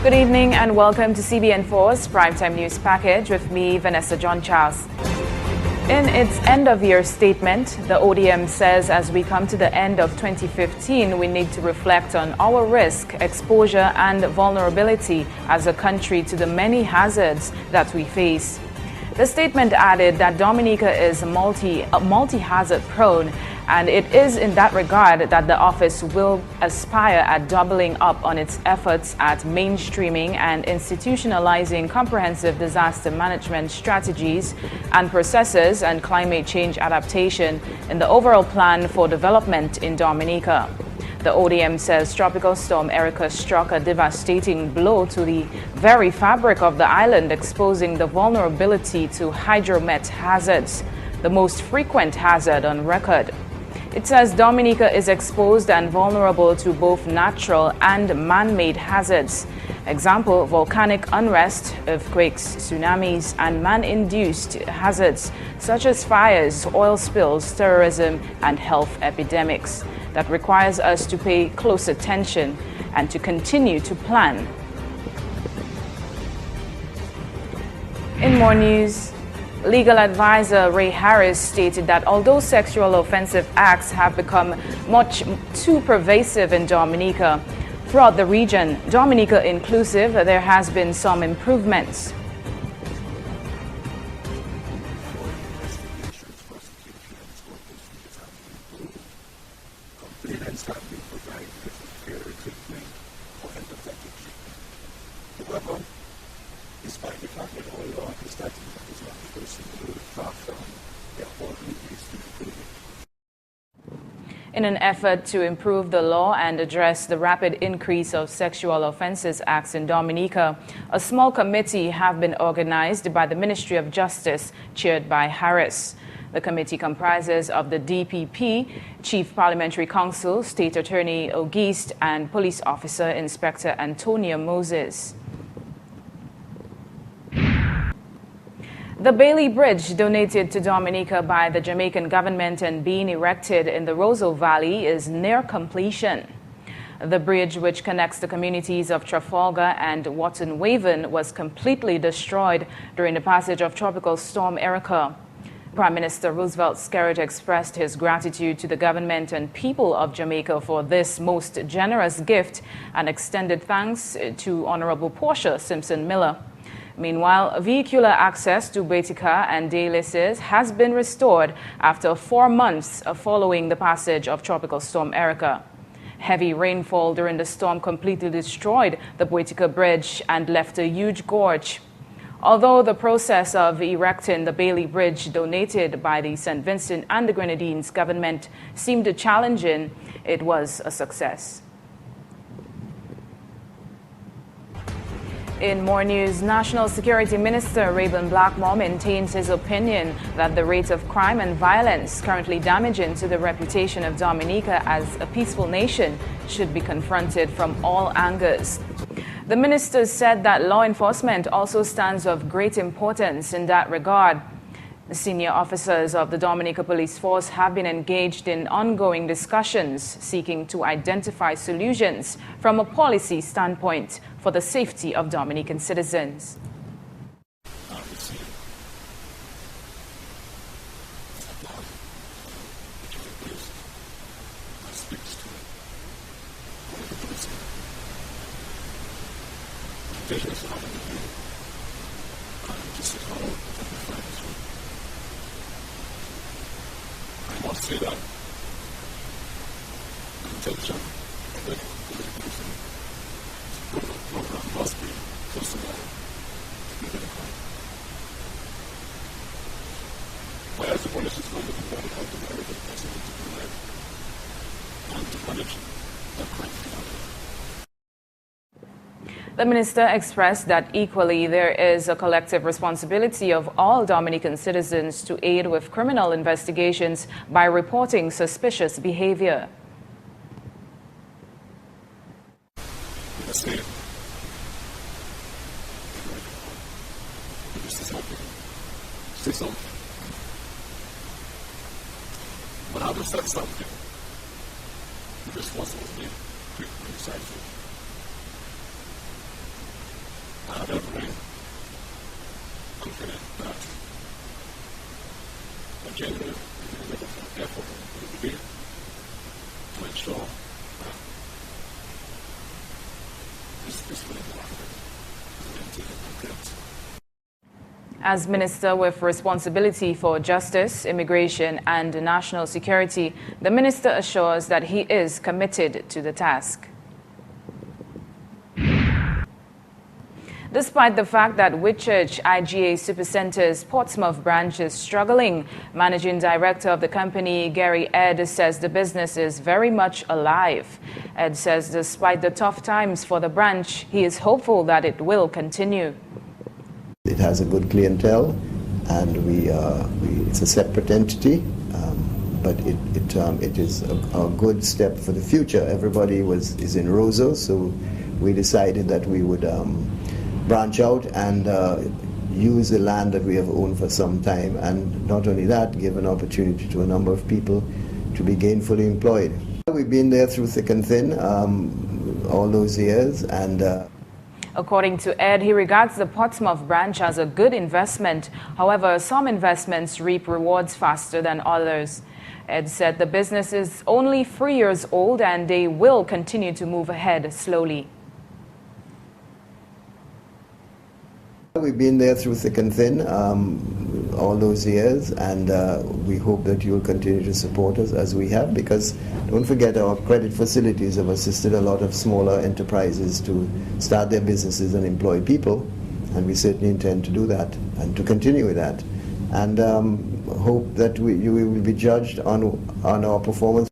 Good evening and welcome to CBN4's Primetime News Package with me, Vanessa John Charles. In its end-of-year statement, the ODM says as we come to the end of 2015, we need to reflect on our risk, exposure and vulnerability as a country to the many hazards that we face. The statement added that Dominica is multi-hazard prone, and it is in that regard that the office will aspire at doubling up on its efforts at mainstreaming and institutionalizing comprehensive disaster management strategies and processes and climate change adaptation in the overall plan for development in Dominica. The ODM says Tropical Storm Erica struck a devastating blow to the very fabric of the island, exposing the vulnerability to hydromet hazards, the most frequent hazard on record. It says Dominica is exposed and vulnerable to both natural and man-made hazards. Example, volcanic unrest, earthquakes, tsunamis, and man-induced hazards such as fires, oil spills, terrorism, and health epidemics that requires us to pay close attention and to continue to plan. In more news, legal advisor Ray Harris stated that although sexual offensive acts have become much too pervasive in Dominica, throughout the region, Dominica inclusive, there has been some improvements. In an effort to improve the law and address the rapid increase of sexual offences acts in Dominica, a small committee have been organized by the Ministry of Justice, chaired by Harris. The committee comprises of the DPP, Chief Parliamentary Counsel, State Attorney Auguste, and Police Officer Inspector Antonia Moses. The Bailey Bridge, donated to Dominica by the Jamaican government and being erected in the Roseau Valley, is near completion. The bridge, which connects the communities of Trafalgar and Watton Waven, was completely destroyed during the passage of Tropical Storm Erica. Prime Minister Roosevelt Skerrit expressed his gratitude to the government and people of Jamaica for this most generous gift and extended thanks to Honorable Portia Simpson Miller. Meanwhile, vehicular access to Betica and Dalysis has been restored after 4 months following the passage of Tropical Storm Erica. Heavy rainfall during the storm completely destroyed the Betica Bridge and left a huge gorge. Although the process of erecting the Bailey Bridge, donated by the St. Vincent and the Grenadines government, seemed challenging, it was a success. In more news, National Security Minister Rayburn Blackmore maintains his opinion that the rate of crime and violence currently damaging to the reputation of Dominica as a peaceful nation should be confronted from all angles. The minister said that law enforcement also stands of great importance in that regard. The senior officers of the Dominica Police Force have been engaged in ongoing discussions seeking to identify solutions from a policy standpoint for the safety of Dominican citizens. Say that intention program must be justified to be verified. Why as the police is going to be very hard to verify the person to prevent and to manage that crime phenomenon. The minister expressed that equally there is a collective responsibility of all Dominican citizens to aid with criminal investigations by reporting suspicious behavior. Say something. But how does that something? The response was made quick and decisive. I'm very confident that a genuine effort will be made to ensure that this will maintain compliance. As Minister with responsibility for justice, immigration and national security, the minister assures that he is committed to the task. Despite the fact that Whitchurch IGA Supercenter's Portsmouth branch is struggling, Managing Director of the company, Gary Ed, says the business is very much alive. Ed says despite the tough times for the branch, he is hopeful that it will continue. It has a good clientele, and it's a separate entity, but it is a good step for the future. Everybody is in Roseau, so we decided that we would branch out and use the land that we have owned for some time, and not only that, give an opportunity to a number of people to be gainfully employed. We've been there through thick and thin all those years, and according to Ed, he regards the Portsmouth branch as a good investment. However, some investments reap rewards faster than others. Ed said the business is only 3 years old and they will continue to move ahead slowly. We've been there through thick and thin all those years, and we hope that you'll continue to support us as we have, because don't forget our credit facilities have assisted a lot of smaller enterprises to start their businesses and employ people, and we certainly intend to do that and to continue with that, and hope that you will be judged on our performance.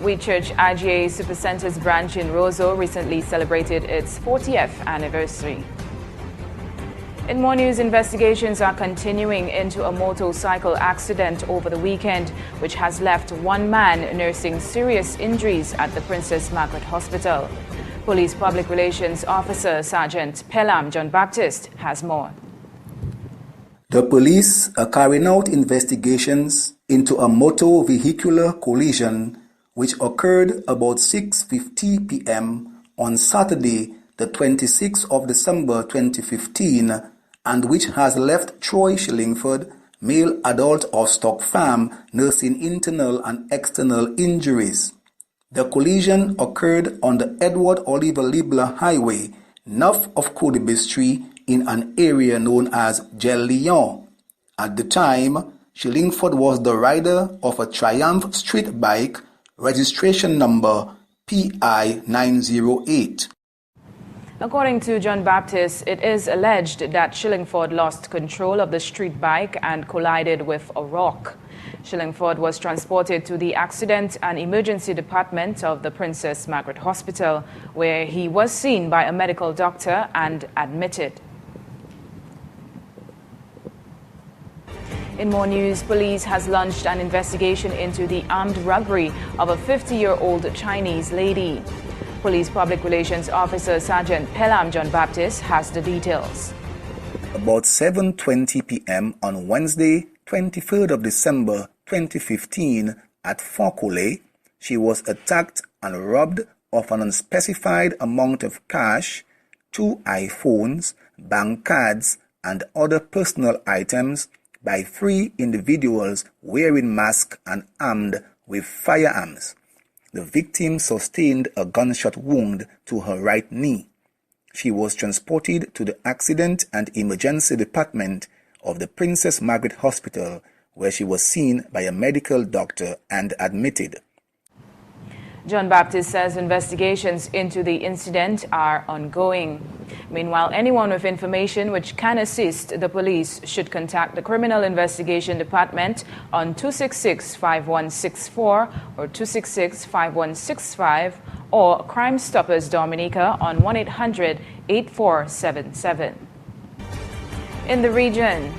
Whitchurch IGA Supercenter's branch in Roseau recently celebrated its 40th anniversary. In more news, investigations are continuing into a motorcycle accident over the weekend, which has left one man nursing serious injuries at the Princess Margaret Hospital. Police Public Relations Officer Sergeant Pelham John Baptist has more. The police are carrying out investigations into a motor vehicular collision which occurred about 6:50 p.m. on Saturday, the 26th of December 2015, and which has left Troy Shillingford, male adult of Stock Farm, nursing internal and external injuries. The collision occurred on the Edward Oliver Libler Highway, north of Codebistry, in an area known as Gel Lyon. At the time, Shillingford was the rider of a Triumph street bike, registration number PI 908. According to John Baptist, it is alleged that Shillingford lost control of the street bike and collided with a rock. Shillingford was transported to the accident and emergency department of the Princess Margaret Hospital, where he was seen by a medical doctor and admitted. In more news, police has launched an investigation into the armed robbery of a 50-year-old Chinese lady. Police Public Relations Officer Sergeant Pelham John Baptist has the details. About 7:20 p.m. on Wednesday, 23rd of December 2015 at Faucole, she was attacked and robbed of an unspecified amount of cash, 2 iPhones, bank cards, and other personal items by 3 individuals wearing masks and armed with firearms. The victim sustained a gunshot wound to her right knee. She was transported to the accident and emergency department of the Princess Margaret Hospital, where she was seen by a medical doctor and admitted. John Baptist says investigations into the incident are ongoing. Meanwhile, anyone with information which can assist the police should contact the Criminal Investigation Department on 266-5164 or 266-5165 or Crime Stoppers Dominica on 1-800-8477. In the region,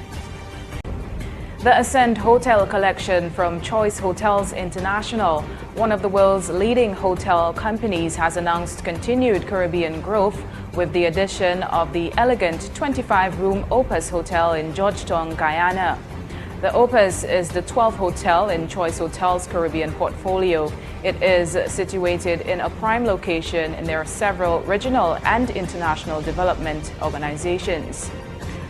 the Ascend Hotel collection from Choice Hotels International, one of the world's leading hotel companies, has announced continued Caribbean growth with the addition of the elegant 25-room Opus Hotel in Georgetown, Guyana. The Opus is the 12th hotel in Choice Hotels Caribbean portfolio. It is situated in a prime location, and there are several regional and international development organizations.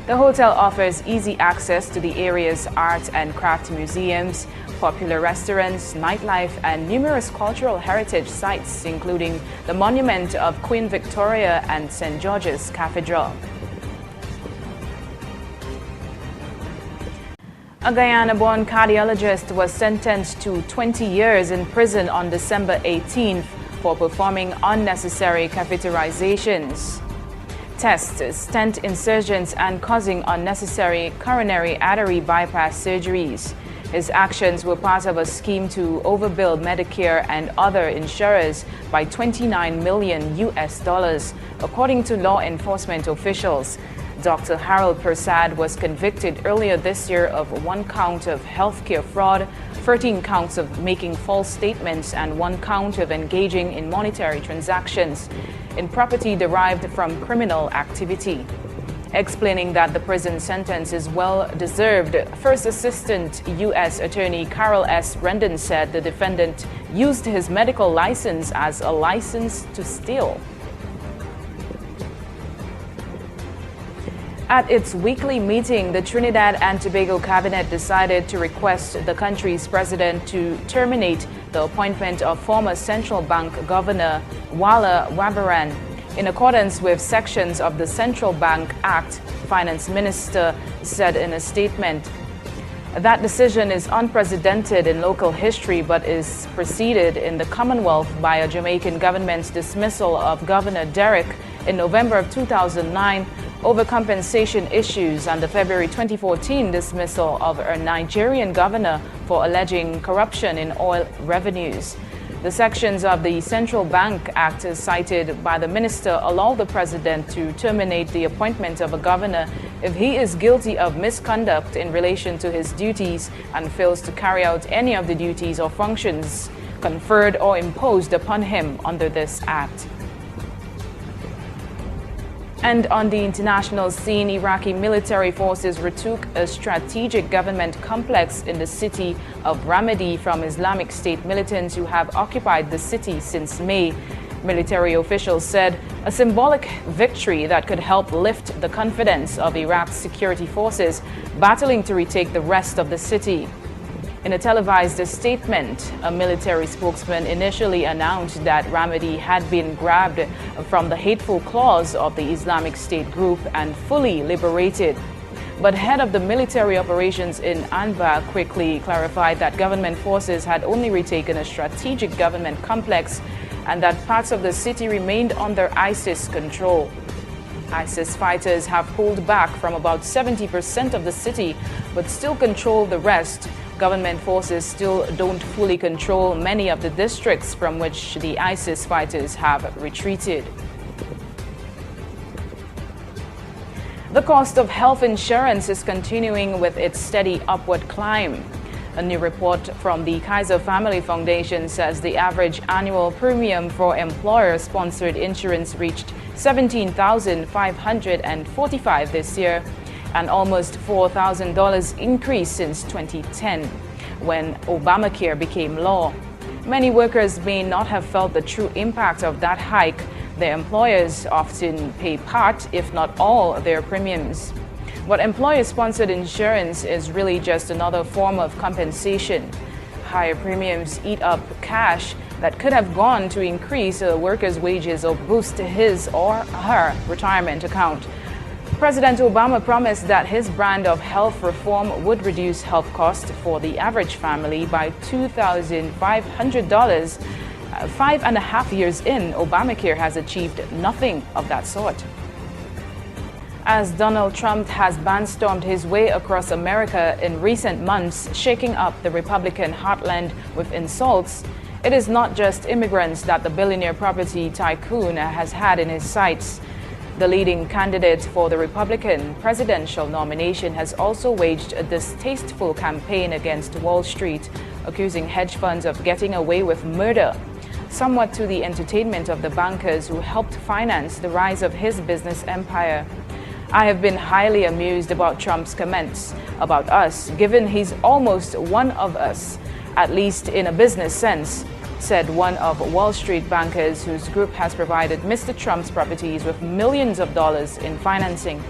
The hotel offers easy access to the area's art and craft museums, popular restaurants, nightlife, and numerous cultural heritage sites, including the monument of Queen Victoria and St. George's Cathedral. A Guyana-born cardiologist was sentenced to 20 years in prison on December 18th for performing unnecessary catheterizations, tests, stent insertions, and causing unnecessary coronary artery bypass surgeries. His actions were part of a scheme to overbill Medicare and other insurers by $29 million, according to law enforcement officials. Dr. Harold Persad was convicted earlier this year of 1 count of healthcare fraud, 13 counts of making false statements, and 1 count of engaging in monetary transactions in property derived from criminal activity. Explaining that the prison sentence is well-deserved, First Assistant U.S. Attorney Carol S. Rendon said the defendant used his medical license as a license to steal. At its weekly meeting, the Trinidad and Tobago cabinet decided to request the country's president to terminate the appointment of former central bank governor Wala Wabaran. In accordance with sections of the Central Bank Act, Finance Minister said in a statement, that decision is unprecedented in local history but is preceded in the Commonwealth by a Jamaican government's dismissal of Governor Derrick in November of 2009 over compensation issues, and the February 2014 dismissal of a Nigerian governor for alleging corruption in oil revenues. The sections of the Central Bank Act cited by the minister allow the president to terminate the appointment of a governor if he is guilty of misconduct in relation to his duties and fails to carry out any of the duties or functions conferred or imposed upon him under this act. And on the international scene, Iraqi military forces retook a strategic government complex in the city of Ramadi from Islamic State militants who have occupied the city since May. Military officials said a symbolic victory that could help lift the confidence of Iraq's security forces battling to retake the rest of the city. In a televised statement, a military spokesman initially announced that Ramadi had been grabbed from the hateful claws of the Islamic State group and fully liberated. But head of the military operations in Anbar quickly clarified that government forces had only retaken a strategic government complex and that parts of the city remained under ISIS control. ISIS fighters have pulled back from about 70% of the city but still control the rest. Government forces still don't fully control many of the districts from which the ISIS fighters have retreated. The cost of health insurance is continuing with its steady upward climb. A new report from the Kaiser Family Foundation says the average annual premium for employer-sponsored insurance reached $17,545 this year, an almost $4,000 increase since 2010, when Obamacare became law. Many workers may not have felt the true impact of that hike. Their employers often pay part, if not all, their premiums. But employer-sponsored insurance is really just another form of compensation. Higher premiums eat up cash that could have gone to increase a worker's wages or boost his or her retirement account. President Obama promised that his brand of health reform would reduce health costs for the average family by $2,500. 5.5 years in, Obamacare has achieved nothing of that sort. As Donald Trump has barnstormed his way across America in recent months, shaking up the Republican heartland with insults, it is not just immigrants that the billionaire property tycoon has had in his sights. The leading candidate for the Republican presidential nomination has also waged a distasteful campaign against Wall Street, accusing hedge funds of getting away with murder, somewhat to the entertainment of the bankers who helped finance the rise of his business empire. I have been highly amused about Trump's comments about us, given he's almost one of us, at least in a business sense, said one of Wall Street bankers whose group has provided Mr. Trump's properties with millions of dollars in financing.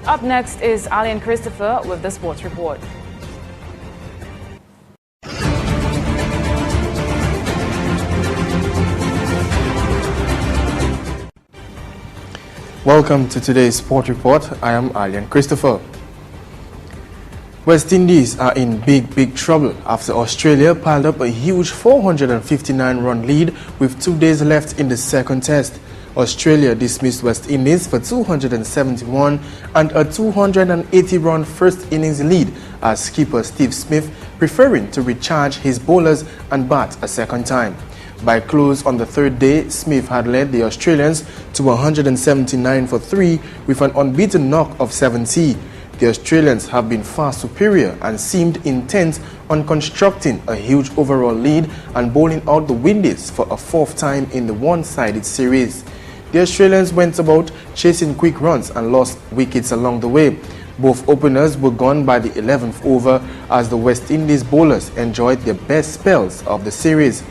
Up next is Alian Christopher with the Sports Report. Welcome to today's Sport Report. I am Alian Christopher. West Indies are in big trouble after Australia piled up a huge 459-run lead with 2 days left in the second test. Australia dismissed West Indies for 271 and a 280-run first innings lead as skipper Steve Smith preferring to recharge his bowlers and bat a second time. By close on the third day, Smith had led the Australians to 179 for 3 with an unbeaten knock of 70. The Australians have been far superior and seemed intent on constructing a huge overall lead and bowling out the Windies for a fourth time in the one-sided series. The Australians went about chasing quick runs and lost wickets along the way. Both openers were gone by the 11th over as the West Indies bowlers enjoyed their best spells of the series.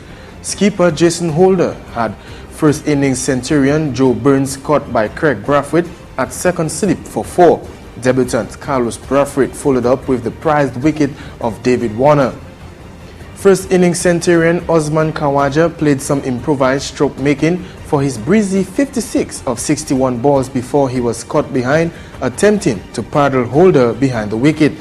Skipper Jason Holder had first innings centurion Joe Burns caught by Craig Brathwaite at second slip for 4. Debutant Carlos Brathwaite followed up with the prized wicket of David Warner. First innings centurion Osman Khawaja played some improvised stroke making for his breezy 56 of 61 balls before he was caught behind, attempting to paddle Holder behind the wicket.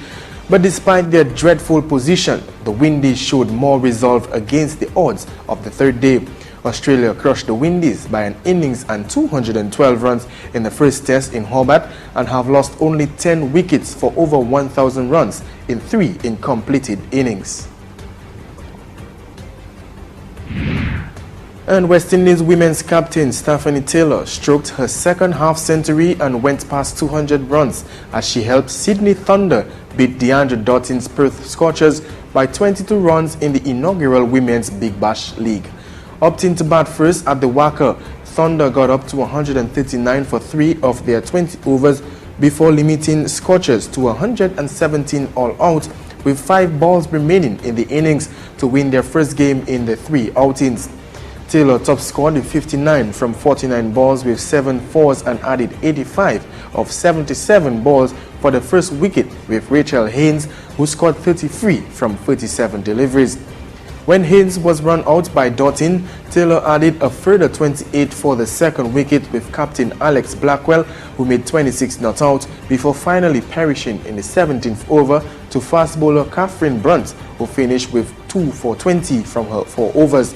But despite their dreadful position, the Windies showed more resolve against the odds of the third day. Australia crushed the Windies by an innings and 212 runs in the first test in Hobart and have lost only 10 wickets for over 1,000 runs in 3 incompleted innings. And West Indies women's captain Stephanie Taylor stroked her second half century and went past 200 runs as she helped Sydney Thunder beat DeAndre Doughton's Perth Scorchers by 22 runs in the inaugural Women's Big Bash League. Opting to bat first at the Wacker, Thunder got up to 139 for 3 of their 20 overs before limiting Scorchers to 117 all out with 5 balls remaining in the innings to win their first game in the 3 outings. Taylor top scored with 59 from 49 balls with 7 fours and added 85 of 77 balls for the first wicket with Rachel Haynes, who scored 33 from 37 deliveries. When Haynes was run out by Doughton, Taylor added a further 28 for the second wicket with captain Alex Blackwell, who made 26 not out before finally perishing in the 17th over to fast bowler Catherine Brunt, who finished with 2 for 20 from her 4 overs.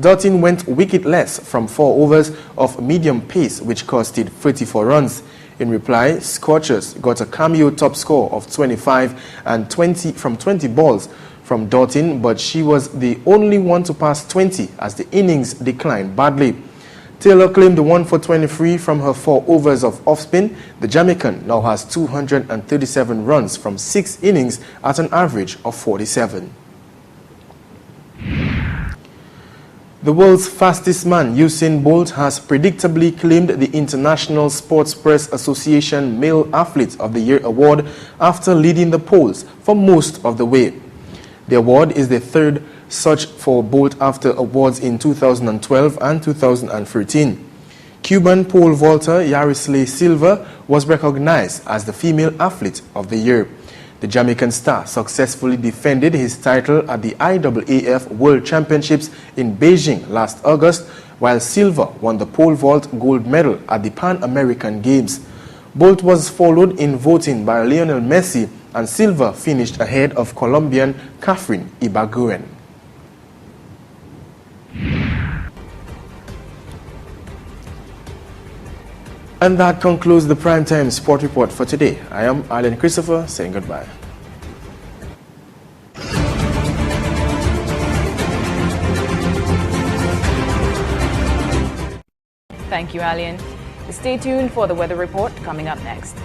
Doughton went wicketless from 4 overs of medium pace, which costed 34 runs. In reply, Scorchers got a cameo top score of 25 and 20 from 20 balls from Doughton, but she was the only one to pass 20 as the innings declined badly. Taylor claimed 1 for 23 from her 4 overs of off-spin. The Jamaican now has 237 runs from 6 innings at an average of 47. The world's fastest man, Usain Bolt, has predictably claimed the International Sports Press Association Male Athlete of the Year award after leading the polls for most of the way. The award is the third such for Bolt after awards in 2012 and 2013. Cuban pole vaulter Yarisley Silva was recognized as the Female Athlete of the Year. The Jamaican star successfully defended his title at the IAAF World Championships in Beijing last August, while Silva won the pole vault gold medal at the Pan American Games. Bolt was followed in voting by Lionel Messi, and Silva finished ahead of Colombian Catherine Ibaguen. And that concludes the Primetime Sport Report for today. I am Alian Christopher saying goodbye. Thank you, Alian. Stay tuned for the weather report coming up next.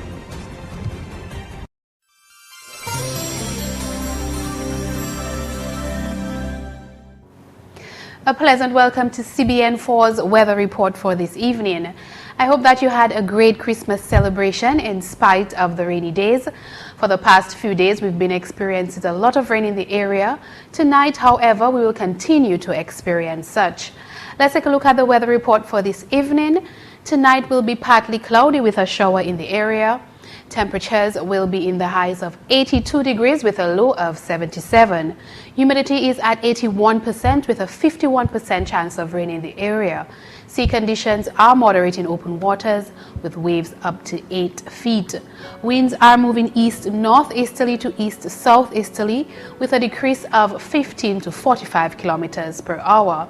A pleasant welcome to CBN4's weather report for this evening. I hope that you had a great Christmas celebration in spite of the rainy days. For the past few days, we've been experiencing a lot of rain in the area. Tonight, however, we will continue to experience such. Let's take a look at the weather report for this evening. Tonight will be partly cloudy with a shower in the area. Temperatures will be in the highs of 82 degrees with a low of 77. Humidity is at 81% with a 51% chance of rain in the area. Sea conditions are moderate in open waters with waves up to 8 feet. Winds are moving east-northeasterly to east-southeasterly with a decrease of 15 to 45 kilometers per hour.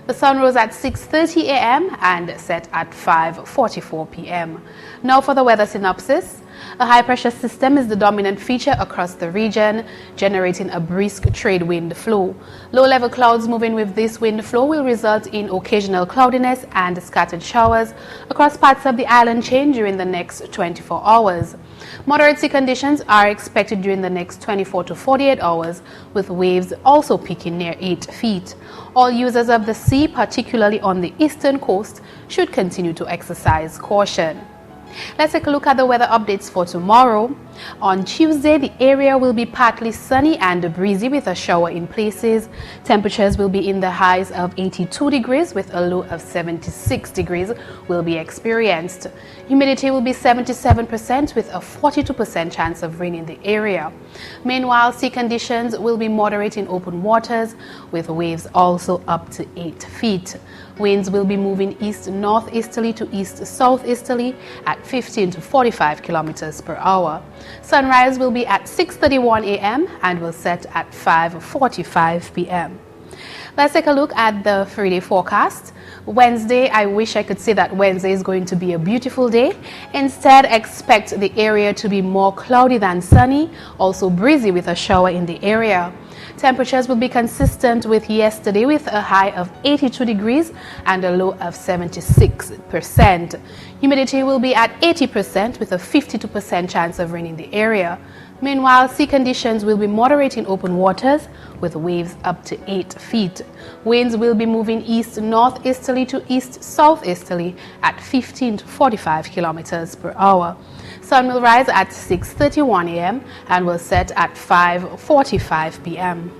The sun rose at 6:30 a.m. and set at 5:44 p.m. Now for the weather synopsis. A high-pressure system is the dominant feature across the region, generating a brisk trade wind flow. Low-level clouds moving with this wind flow will result in occasional cloudiness and scattered showers across parts of the island chain during the next 24 hours. Moderate sea conditions are expected during the next 24 to 48 hours, with waves also peaking near 8 feet. All users of the sea, particularly on the eastern coast, should continue to exercise caution. Let's take a look at the weather updates for tomorrow. On Tuesday, the area will be partly sunny and breezy with a shower in places. Temperatures will be in the highs of 82 degrees with a low of 76 degrees will be experienced. Humidity will be 77% with a 42% chance of rain in the area. Meanwhile, sea conditions will be moderate in open waters with waves also up to 8 feet. Winds will be moving east-northeasterly to east-southeasterly at 15 to 45 kilometers per hour. Sunrise will be at 6:31 a.m. and will set at 5:45 p.m. Let's take a look at the 3-day forecast. Wednesday, I wish I could say that Wednesday is going to be a beautiful day. Instead, expect the area to be more cloudy than sunny, also breezy with a shower in the area. Temperatures will be consistent with yesterday with a high of 82 degrees and a low of 76%. Humidity will be at 80% with a 52% chance of rain in the area. Meanwhile, sea conditions will be moderate in open waters with waves up to 8 feet. Winds will be moving east-northeasterly to east-southeasterly at 15 to 45 kilometers per hour. Sun will rise at 6:31 a.m. and will set at 5:45 p.m.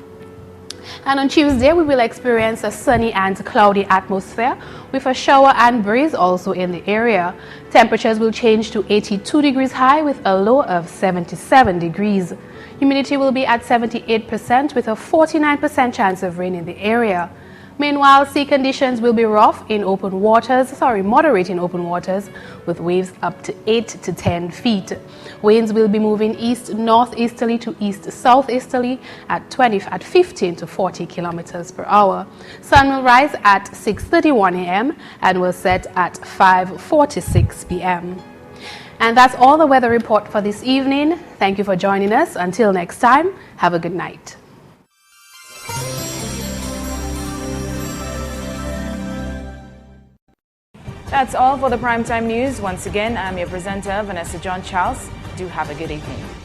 And on Tuesday, we will experience a sunny and cloudy atmosphere with a shower and breeze also in the area. Temperatures will change to 82 degrees high with a low of 77 degrees. Humidity will be at 78% with a 49% chance of rain in the area. Meanwhile, sea conditions will be moderate in open waters with waves up to 8 to 10 feet. Winds will be moving east-northeasterly to east-southeasterly at 15 to 40 kilometers per hour. Sun will rise at 6:31 a.m. and will set at 5:46 p.m. And that's all the weather report for this evening. Thank you for joining us. Until next time, have a good night. That's all for the Primetime News. Once again, I'm your presenter, Vanessa John Charles. Do have a good evening.